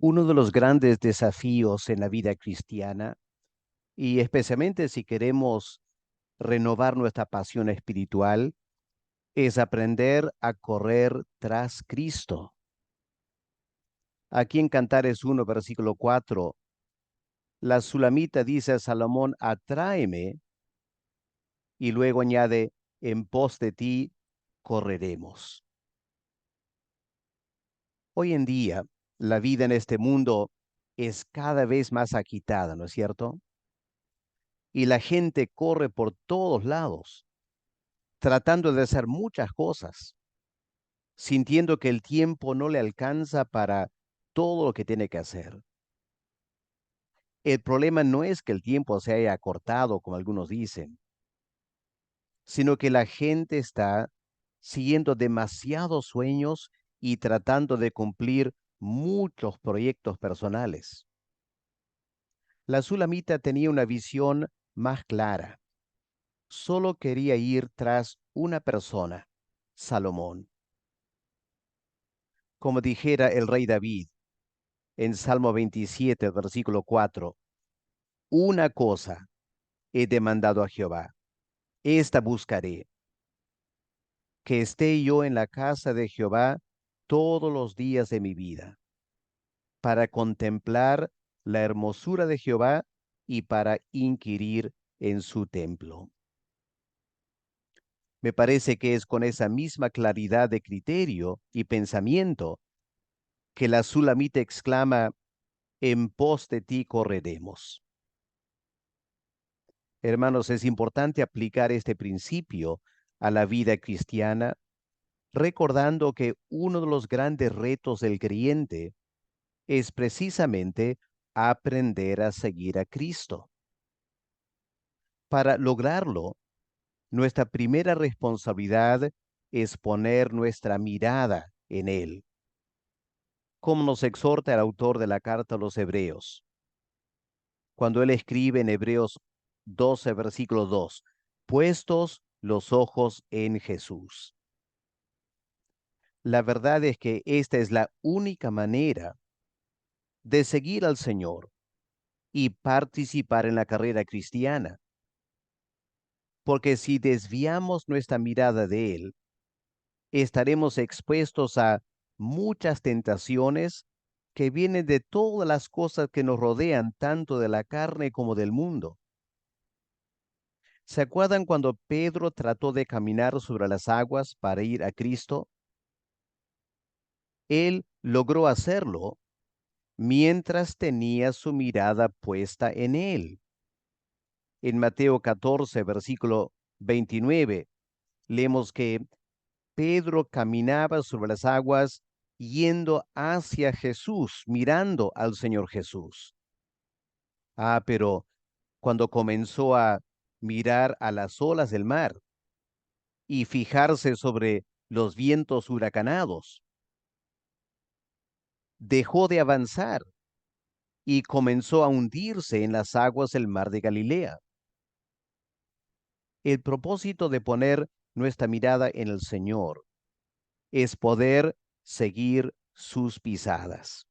Uno de los grandes desafíos en la vida cristiana, y especialmente si queremos renovar nuestra pasión espiritual, es aprender a correr tras Cristo. Aquí en Cantares 1, versículo 4, la Sulamita dice a Salomón, atráeme, y luego añade, en pos de ti correremos. Hoy en día, la vida en este mundo es cada vez más agitada, ¿no es cierto? Y la gente corre por todos lados, tratando de hacer muchas cosas, sintiendo que el tiempo no le alcanza para todo lo que tiene que hacer. El problema no es que el tiempo se haya acortado, como algunos dicen, sino que la gente está siguiendo demasiados sueños y tratando de cumplir muchos proyectos personales. La Sulamita tenía una visión más clara. Solo quería ir tras una persona, Salomón. Como dijera el rey David en Salmo 27, versículo 4, una cosa he demandado a Jehová, esta buscaré, que esté yo en la casa de Jehová todos los días de mi vida, para contemplar la hermosura de Jehová y para inquirir en su templo. Me parece que es con esa misma claridad de criterio y pensamiento que la Sulamita exclama, en pos de ti correremos. Hermanos, es importante aplicar este principio a la vida cristiana, recordando que uno de los grandes retos del creyente es precisamente aprender a seguir a Cristo. Para lograrlo, nuestra primera responsabilidad es poner nuestra mirada en Él, como nos exhorta el autor de la carta a los Hebreos, cuando él escribe en Hebreos 12, versículo 2, puestos los ojos en Jesús. La verdad es que esta es la única manera de seguir al Señor y participar en la carrera cristiana, porque si desviamos nuestra mirada de Él, estaremos expuestos a muchas tentaciones que vienen de todas las cosas que nos rodean, tanto de la carne como del mundo. ¿Se acuerdan cuando Pedro trató de caminar sobre las aguas para ir a Cristo? Él logró hacerlo mientras tenía su mirada puesta en Él. En Mateo 14, versículo 29, leemos que Pedro caminaba sobre las aguas yendo hacia Jesús, mirando al Señor Jesús. Pero cuando comenzó a mirar a las olas del mar y fijarse sobre los vientos huracanados, dejó de avanzar y comenzó a hundirse en las aguas del mar de Galilea. El propósito de poner nuestra mirada en el Señor es poder seguir sus pisadas.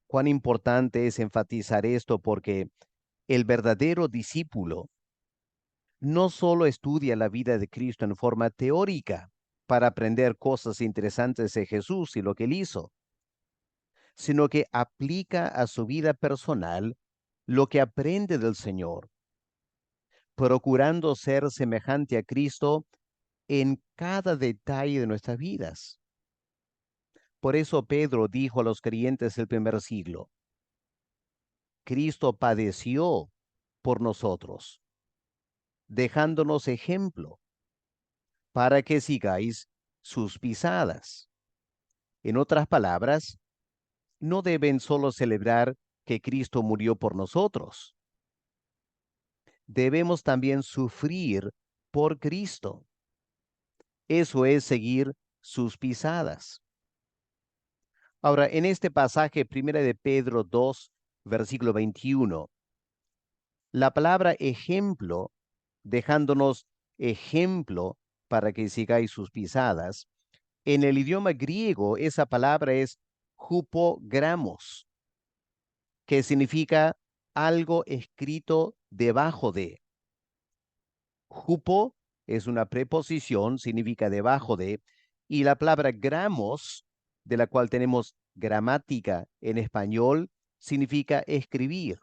Cuán importante es enfatizar esto porque el verdadero discípulo no solo estudia la vida de Cristo en forma teórica para aprender cosas interesantes de Jesús y lo que él hizo, sino que aplica a su vida personal lo que aprende del Señor, procurando ser semejante a Cristo en cada detalle de nuestras vidas. Por eso Pedro dijo a los creyentes del primer siglo, Cristo padeció por nosotros, dejándonos ejemplo para que sigáis sus pisadas. En otras palabras, no deben solo celebrar que Cristo murió por nosotros. Debemos también sufrir por Cristo. Eso es seguir sus pisadas. Ahora, en este pasaje, primera de Pedro 2, versículo 21, la palabra ejemplo, dejándonos ejemplo para que sigáis sus pisadas, en el idioma griego esa palabra es Jupogramos, que significa algo escrito debajo de. Jupo es una preposición, significa debajo de, y la palabra gramos, de la cual tenemos gramática en español, significa escribir.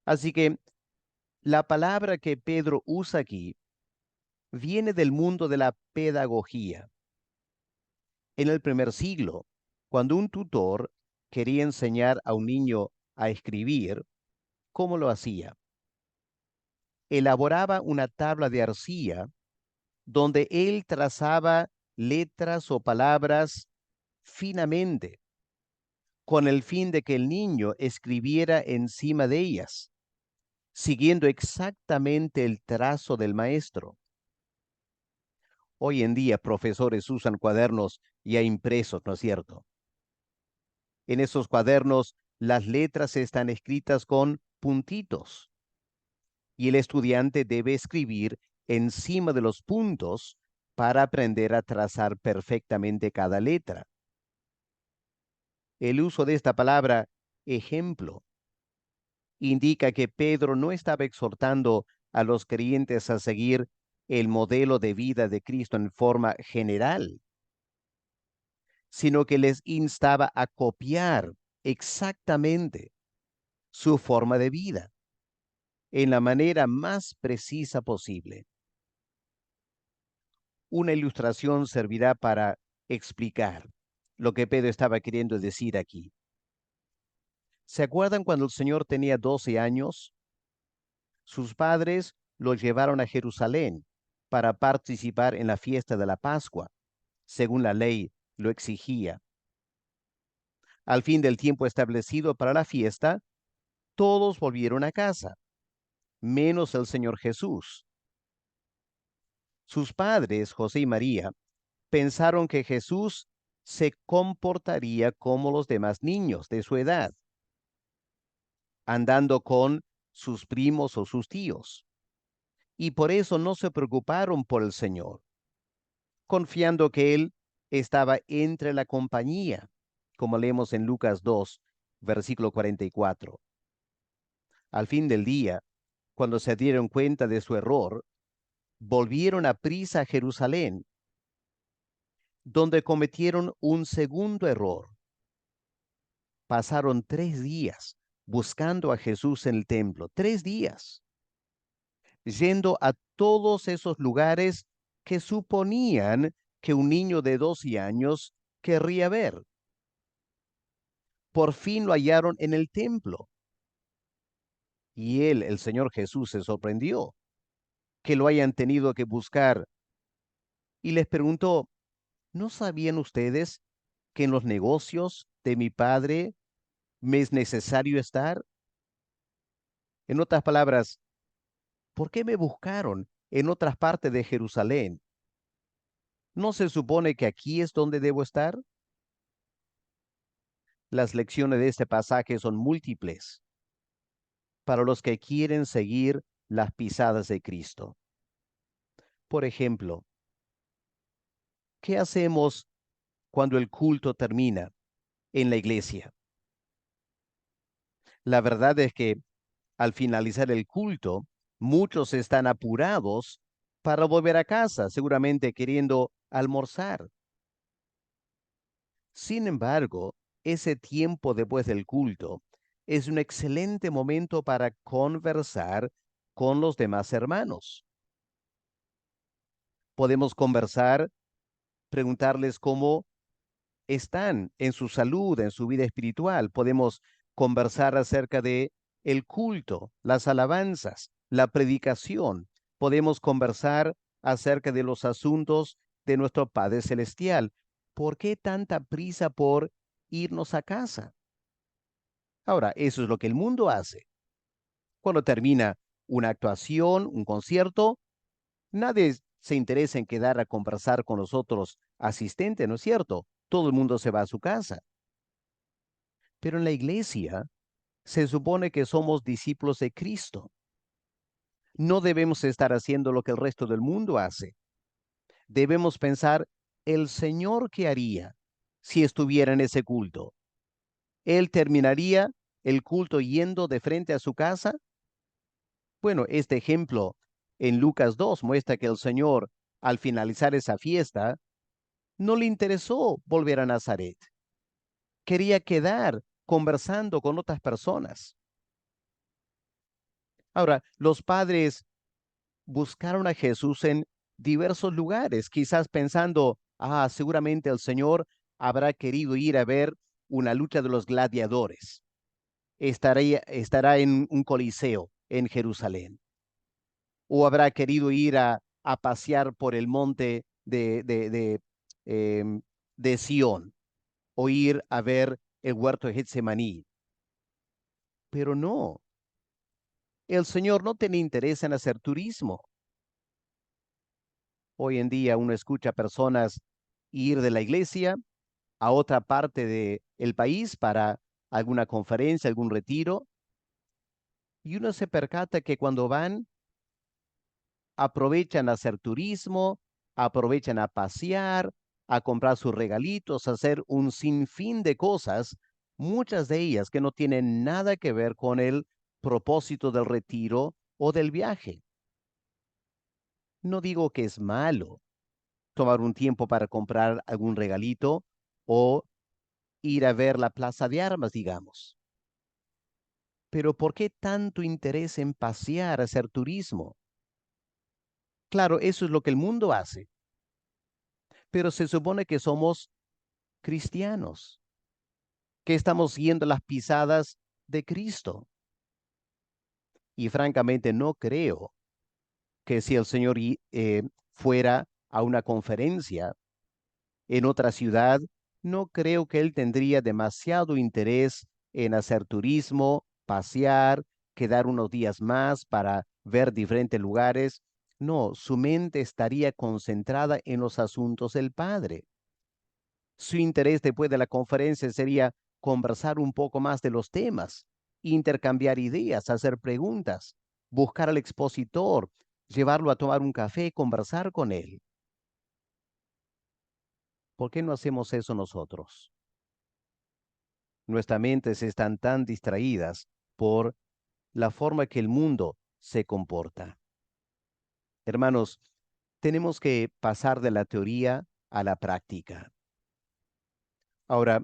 Así que la palabra que Pedro usa aquí viene del mundo de la pedagogía. En el primer siglo, cuando un tutor quería enseñar a un niño a escribir, ¿cómo lo hacía? Elaboraba una tabla de arcilla donde él trazaba letras o palabras finamente, con el fin de que el niño escribiera encima de ellas, siguiendo exactamente el trazo del maestro. Hoy en día, profesores usan cuadernos ya impresos, ¿no es cierto? En esos cuadernos, las letras están escritas con puntitos y el estudiante debe escribir encima de los puntos para aprender a trazar perfectamente cada letra. El uso de esta palabra, ejemplo, indica que Pedro no estaba exhortando a los creyentes a seguir el modelo de vida de Cristo en forma general, sino que les instaba a copiar exactamente su forma de vida en la manera más precisa posible. Una ilustración servirá para explicar lo que Pedro estaba queriendo decir aquí. ¿Se acuerdan cuando el Señor tenía 12 años? Sus padres lo llevaron a Jerusalén para participar en la fiesta de la Pascua, según la ley lo exigía. Al fin del tiempo establecido para la fiesta, todos volvieron a casa, menos el Señor Jesús. Sus padres, José y María, pensaron que Jesús se comportaría como los demás niños de su edad, andando con sus primos o sus tíos, y por eso no se preocuparon por el Señor, confiando que Él estaba entre la compañía, como leemos en Lucas 2, versículo 44. Al fin del día, cuando se dieron cuenta de su error, volvieron a prisa a Jerusalén, donde cometieron un segundo error. Pasaron 3 días buscando a Jesús en el templo, 3 días, yendo a todos esos lugares que suponían que un niño de 12 años querría ver. Por fin lo hallaron en el templo. Y él, el Señor Jesús, se sorprendió que lo hayan tenido que buscar y les preguntó, ¿no sabían ustedes que en los negocios de mi Padre me es necesario estar? En otras palabras, ¿por qué me buscaron en otras partes de Jerusalén? ¿No se supone que aquí es donde debo estar? Las lecciones de este pasaje son múltiples para los que quieren seguir las pisadas de Cristo. Por ejemplo, ¿qué hacemos cuando el culto termina en la iglesia? La verdad es que al finalizar el culto, muchos están apurados para volver a casa, seguramente queriendo almorzar. Sin embargo, ese tiempo después del culto es un excelente momento para conversar con los demás hermanos. Podemos conversar, preguntarles cómo están en su salud, en su vida espiritual. Podemos conversar acerca de el culto, las alabanzas, la predicación. Podemos conversar acerca de los asuntos de nuestro Padre Celestial. ¿Por qué tanta prisa por irnos a casa? Ahora, eso es lo que el mundo hace. Cuando termina una actuación, un concierto, nadie se interesa en quedar a conversar con los otros asistentes, ¿no es cierto? Todo el mundo se va a su casa. Pero en la iglesia se supone que somos discípulos de Cristo. No debemos estar haciendo lo que el resto del mundo hace. Debemos pensar, ¿el Señor qué haría si estuviera en ese culto? ¿Él terminaría el culto yendo de frente a su casa? Bueno, este ejemplo en Lucas 2 muestra que el Señor, al finalizar esa fiesta, no le interesó volver a Nazaret. Quería quedar conversando con otras personas. Ahora, los padres buscaron a Jesús en diversos lugares, quizás pensando, seguramente el Señor habrá querido ir a ver una lucha de los gladiadores. Estará en un coliseo en Jerusalén. O habrá querido ir a pasear por el monte em, de Sión, o ir a ver el huerto de Getsemaní. Pero no, el Señor no tiene interés en hacer turismo. Hoy en día uno escucha personas ir de la iglesia a otra parte del país para alguna conferencia, algún retiro, y uno se percata que cuando van, aprovechan a hacer turismo, aprovechan a pasear, a comprar sus regalitos, a hacer un sinfín de cosas, muchas de ellas que no tienen nada que ver con el propósito del retiro o del viaje. No digo que es malo tomar un tiempo para comprar algún regalito o ir a ver la plaza de armas, digamos. Pero ¿por qué tanto interés en pasear, hacer turismo? Claro, eso es lo que el mundo hace, pero se supone que somos cristianos, que estamos siguiendo las pisadas de Cristo. Y francamente no creo que si el Señor fuera a una conferencia en otra ciudad, no creo que Él tendría demasiado interés en hacer turismo, pasear, quedar unos días más para ver diferentes lugares. No, su mente estaría concentrada en los asuntos del Padre. Su interés después de la conferencia sería conversar un poco más de los temas, intercambiar ideas, hacer preguntas, buscar al expositor, llevarlo a tomar un café, conversar con él. ¿Por qué no hacemos eso nosotros? Nuestras mentes están tan distraídas por la forma que el mundo se comporta. Hermanos, tenemos que pasar de la teoría a la práctica. Ahora,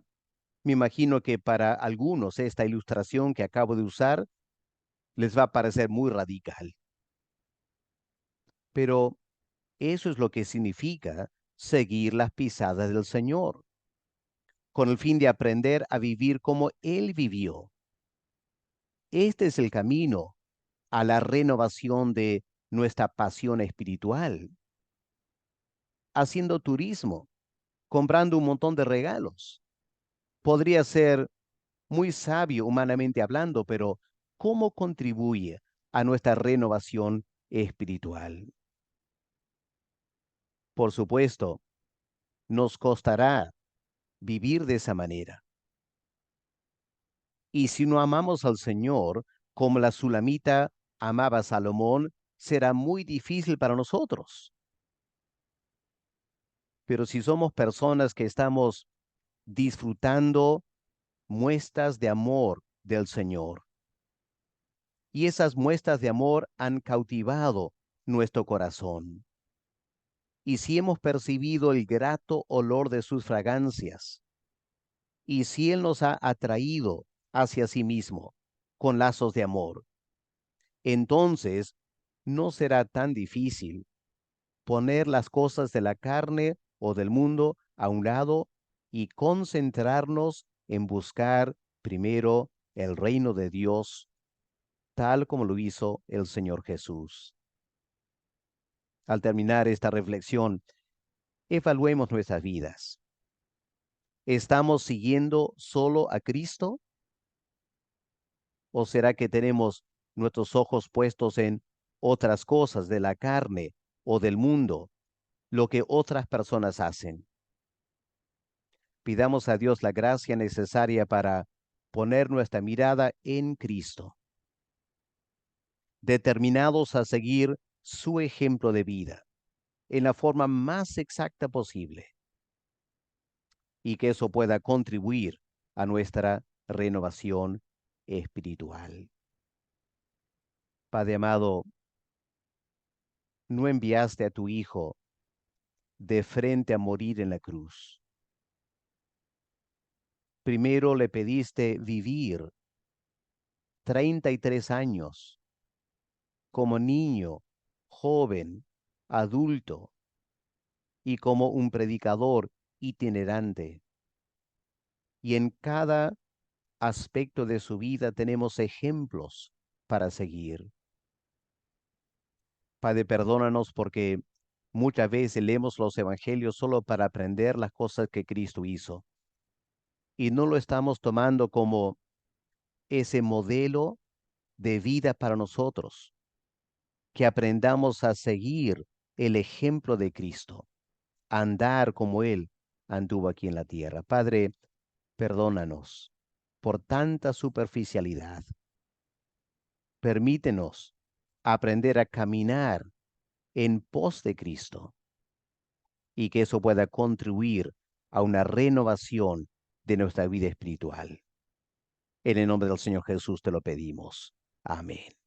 me imagino que para algunos esta ilustración que acabo de usar les va a parecer muy radical, pero eso es lo que significa seguir las pisadas del Señor, con el fin de aprender a vivir como Él vivió. Este es el camino a la renovación de nuestra pasión espiritual, haciendo turismo, comprando un montón de regalos. Podría ser muy sabio humanamente hablando, pero ¿cómo contribuye a nuestra renovación espiritual? Por supuesto, nos costará vivir de esa manera. Y si no amamos al Señor como la Sulamita amaba a Salomón, será muy difícil para nosotros. Pero si somos personas que estamos disfrutando muestras de amor del Señor, y esas muestras de amor han cautivado nuestro corazón, y si hemos percibido el grato olor de sus fragancias, y si Él nos ha atraído hacia sí mismo con lazos de amor, entonces no será tan difícil poner las cosas de la carne o del mundo a un lado y concentrarnos en buscar primero el reino de Dios, tal como lo hizo el Señor Jesús. Al terminar esta reflexión, evaluemos nuestras vidas. ¿Estamos siguiendo solo a Cristo? ¿O será que tenemos nuestros ojos puestos en otras cosas de la carne o del mundo, lo que otras personas hacen? Pidamos a Dios la gracia necesaria para poner nuestra mirada en Cristo, determinados a seguir su ejemplo de vida en la forma más exacta posible. y que eso pueda contribuir a nuestra renovación espiritual. Padre amado, no enviaste a tu Hijo de frente a morir en la cruz. Primero le pediste vivir 33 años como niño, joven, adulto y como un predicador itinerante. Y en cada aspecto de su vida tenemos ejemplos para seguir. Padre, perdónanos porque muchas veces leemos los evangelios solo para aprender las cosas que Cristo hizo y no lo estamos tomando como ese modelo de vida para nosotros, que aprendamos a seguir el ejemplo de Cristo, andar como Él anduvo aquí en la tierra. Padre, perdónanos por tanta superficialidad. Permítenos aprender a caminar en pos de Cristo y que eso pueda contribuir a una renovación de nuestra vida espiritual. En el nombre del Señor Jesús te lo pedimos. Amén.